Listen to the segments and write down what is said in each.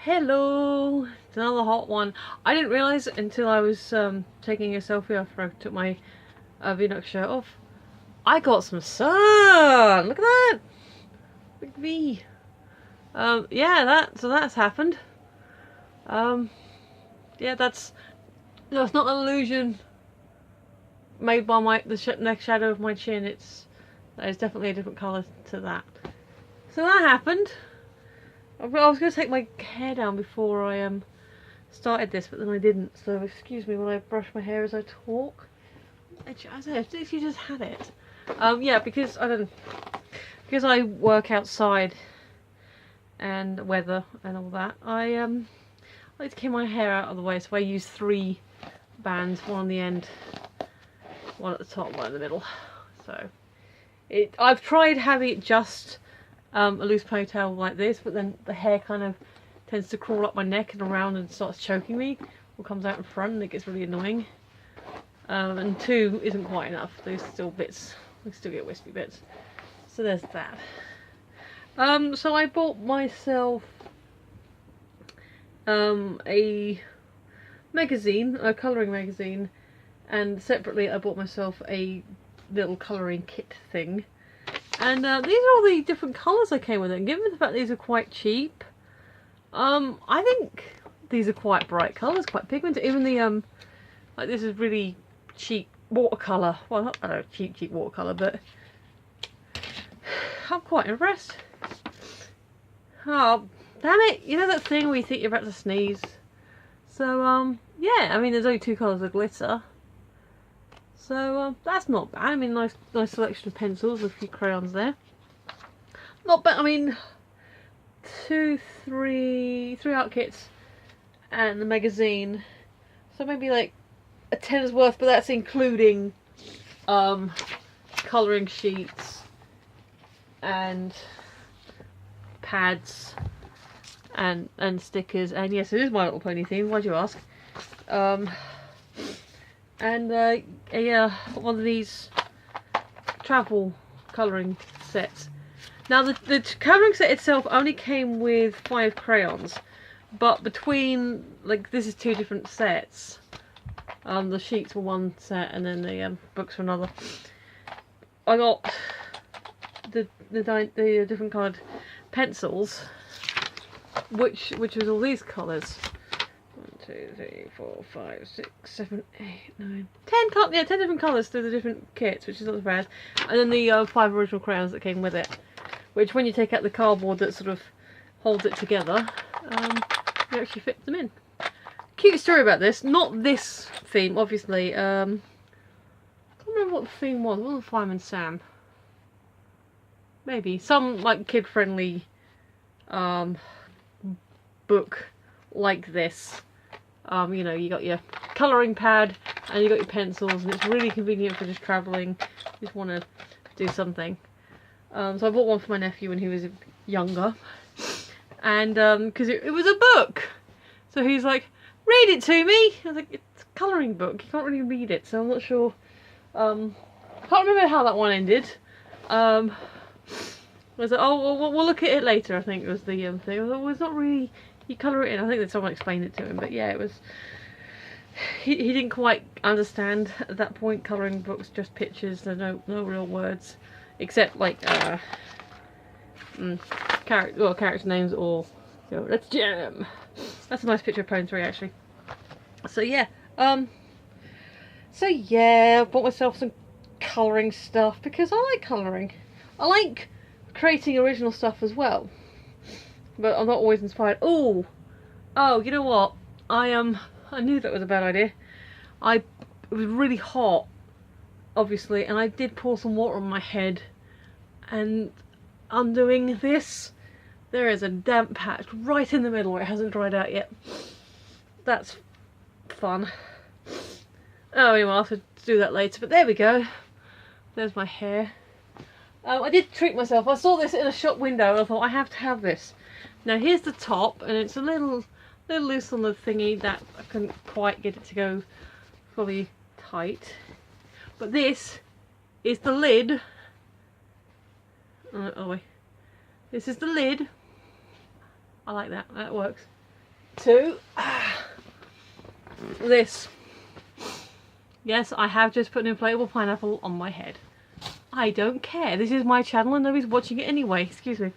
Hello! It's another hot one. I didn't realise until I was taking a selfie after I took my V-neck shirt off. I got some sun! Look at that! Look at me. Yeah, that's happened. Yeah, that's not an illusion made by the neck shadow of my chin. That is definitely a different colour to that. So that happened. I was going to take my hair down before I started this, but then I didn't. So excuse me when I brush my hair as I talk. As if you just had it. Yeah, because I work outside and weather and all that. I like to keep my hair out of the way, so I use 3 bands, one on the end, one at the top, one in the middle. So I've tried having it just a loose ponytail like this, but then the hair kind of tends to crawl up my neck and around and starts choking me, or comes out in front and it gets really annoying. And 2 isn't quite enough. There's still bits, we still get wispy bits. So there's that. So I bought myself a magazine, a colouring magazine, and separately I bought myself a little colouring kit thing. And these are all the different colours I came with it. And given the fact these are quite cheap, I think these are quite bright colours, quite pigmented. Even the like this is really cheap watercolour. Well, not cheap watercolour, but I'm quite impressed. Oh, damn it! You know that thing where you think you're about to sneeze? So yeah, I mean there's only 2 colours of glitter. So that's not bad. I mean, nice selection of pencils, a few crayons there. Not bad. I mean, 3 art kits and the magazine. So maybe like a tenner's worth, but that's including colouring sheets and pads and stickers. And yes, it is My Little Pony theme. Why'd you ask? And one of these travel colouring sets. Now the colouring set itself only came with 5 crayons, but between, like, this is 2 different sets. The sheets were one set and then the books were another. I got the different coloured pencils, which was all these colours. 1, 2, 3, 4, 5, 6, 7, 8, 9, 10 different colours through the different kits, which is not so bad. And then the 5 original crayons that came with it, which when you take out the cardboard that sort of holds it together, you actually fit them in. Cute story about this, not this theme, obviously. I can't remember what the theme was. It wasn't Fireman Sam. Maybe some like kid-friendly book like this. You know, you got your colouring pad and you got your pencils, and it's really convenient for just travelling. You just want to do something. So I bought one for my nephew when he was younger, and because it was a book, so he's like, "Read it to me." I was like, "It's a colouring book. You can't really read it." So I'm not sure. Can't remember how that one ended. I was like, "Oh, we'll look at it later." I think it was the thing. I was like, "Well, it's not really." You colour it in. I think that someone explained it to him, but yeah, it was. He didn't quite understand at that point. Colouring books, just pictures. There's no real words, except like character names or let's jam. That's a nice picture of Pone 3 actually. So yeah, I bought myself some colouring stuff because I like colouring. I like creating original stuff as well. But I'm not always inspired. Oh, you know what? I knew that was a bad idea. It was really hot, obviously, and I did pour some water on my head. And undoing this, there is a damp patch right in the middle where it hasn't dried out yet. That's fun. Oh, anyway, I'll have to do that later. But there we go. There's my hair. I did treat myself. I saw this in a shop window and I thought I have to have this. Now here's the top, and it's a little loose on the thingy that I couldn't quite get it to go fully tight. But this is the lid. Oh wait. This is the lid. I like that. That works. to this. Yes, I have just put an inflatable pineapple on my head. I don't care. This is my channel and nobody's watching it anyway. Excuse me.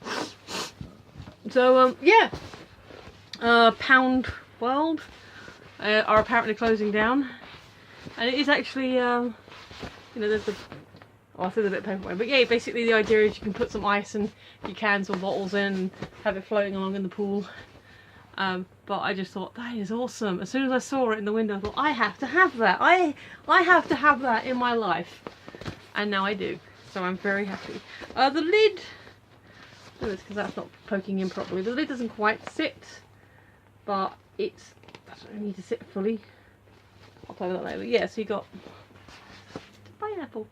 So, yeah. Pound World are apparently closing down. And it is actually, you know, there's the... Oh, I said a bit of paperweight. But yeah, basically the idea is you can put some ice and your cans or bottles in and have it floating along in the pool. But I just thought, that is awesome. As soon as I saw it in the window, I thought, I have to have that. I have to have that in my life. And now I do. So I'm very happy. The lid... Oh, it's because that's not poking in properly. The lid doesn't quite sit. But it's... I need to sit fully. I'll play with that later. But yeah, so you got... pineapple.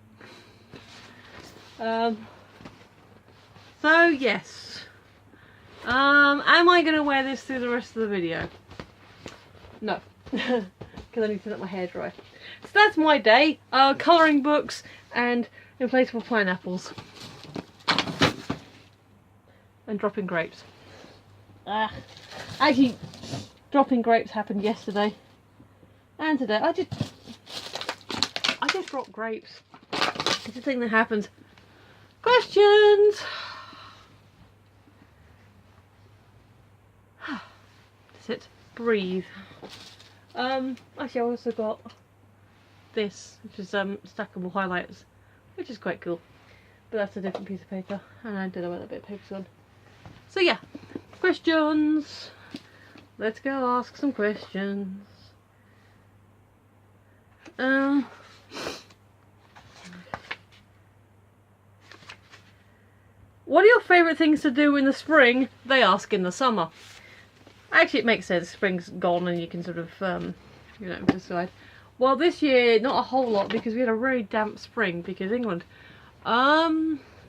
So yes. Am I going to wear this through the rest of the video? No. Because I need to let my hair dry. So that's my day. Colouring books and inflatable pineapples. And dropping grapes. Actually, dropping grapes happened yesterday. And today. I just dropped grapes. It's a thing that happens. Questions? Sit, breathe. Actually I also got this, which is stackable highlighters, which is quite cool. But that's a different piece of paper, and I don't know where that bit of paper's gone. So yeah, questions. Let's go ask some questions. What are your favourite things to do in the spring? They ask in the summer. Actually, it makes sense. Spring's gone and you can sort of, you know, decide. Well, this year, not a whole lot because we had a very damp spring because England. I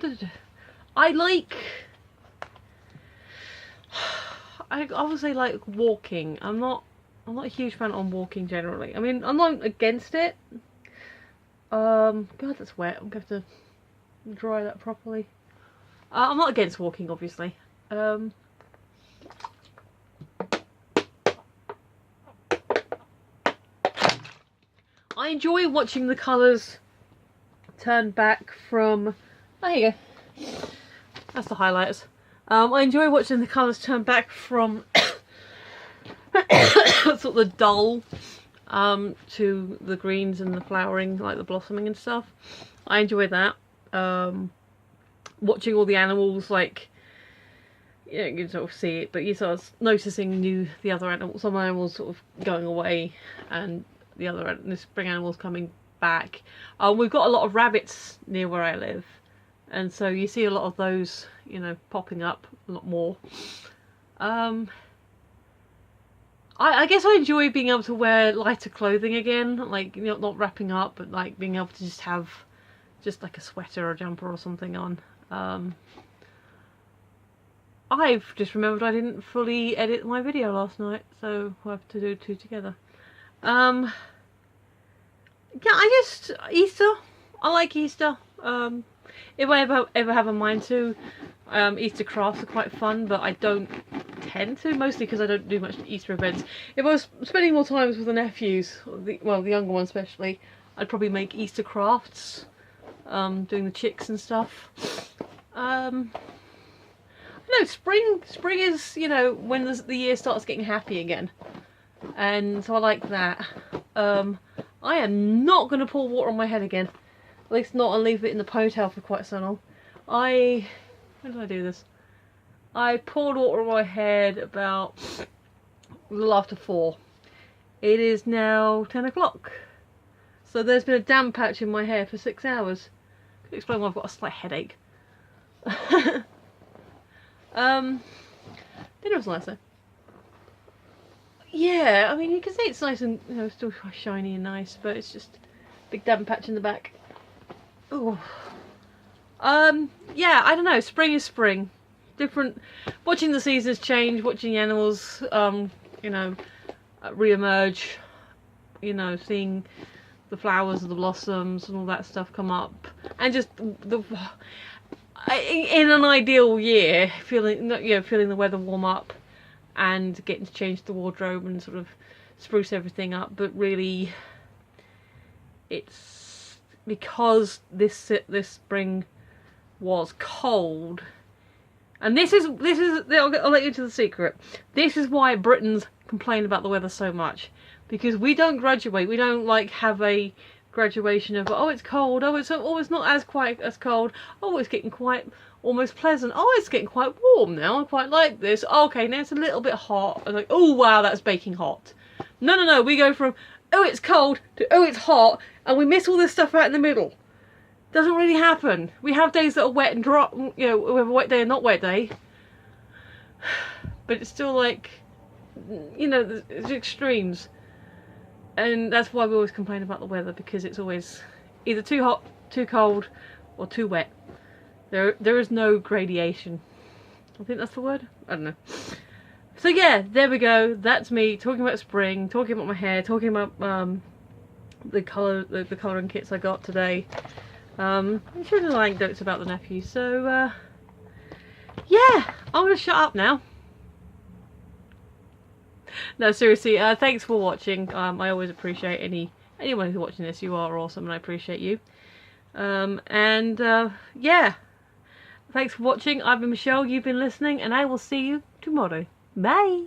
would say like walking. I'm not a huge fan on walking generally. I mean, I'm not against it. God, that's wet. I'm going to have to dry that properly. I'm not against walking, obviously. I enjoy watching the colours turn back from... Oh, here you go. That's the highlighters. I enjoy watching the colours turn back from sort of the dull to the greens and the flowering, like the blossoming and stuff. I enjoy that. Watching all the animals, like, you know, you can sort of see it, but you're sort of noticing the other animals, some animals sort of going away and the spring animals coming back. We've got a lot of rabbits near where I live, and so you see a lot of those, you know, popping up a lot more. I guess I enjoy being able to wear lighter clothing again, like, you know, not wrapping up, but like being able to just have just like a sweater or a jumper or something on. I've just remembered I didn't fully edit my video last night, so we'll have to do two together. Yeah, Easter. I like Easter. If I ever have a mind to, Easter crafts are quite fun, but I don't tend to, mostly because I don't do much Easter events. If I was spending more time with the nephews, the younger ones especially, I'd probably make Easter crafts, doing the chicks and stuff. No, spring is, you know, when the year starts getting happy again, and so I like that. I am not going to pour water on my head again, at least not and leave it in the ponytail for quite so long. When did I do this? I poured water on my head about a little after 4. It is now 10 o'clock, so there's been a damp patch in my hair for 6 hours. Could explain why I've got a slight headache. Dinner was nice though. Yeah, I mean, you can see it's nice and, you know, still shiny and nice, but it's just a big damp patch in the back. Ooh. Yeah, I don't know, spring is spring. Different, watching the seasons change, watching the animals, you know, re-emerge, you know, seeing the flowers and the blossoms and all that stuff come up, and just in an ideal year, feeling the weather warm up and getting to change the wardrobe and sort of spruce everything up. But really, it's because this spring was cold. And this is I'll let you into the secret. This is why Britons complain about the weather so much, because we don't graduate. We don't like have a graduation of, oh, it's cold, oh, it's not as quite as cold, oh, it's getting quite almost pleasant, oh, it's getting quite warm now, I quite like this, oh, okay, now it's a little bit hot, and like, oh wow, that's baking hot. No, we go from, oh, it's cold to, oh, it's hot, and we miss all this stuff out in the middle. Doesn't really happen. We have days that are wet and dry, you know, we have a wet day and not wet day, but it's still like, you know, it's extremes. And that's why we always complain about the weather, because it's always either too hot, too cold, or too wet. There is no gradation. I think that's the word? I don't know. So yeah, there we go. That's me talking about spring, talking about my hair, talking about the colouring kits I got today. I should have anecdotes about the nephew. So yeah, I'm gonna shut up now. No, seriously, thanks for watching. I always appreciate anyone who's watching this. You are awesome and I appreciate you. Yeah, thanks for watching. I've been Michelle, you've been listening, and I will see you tomorrow. Bye!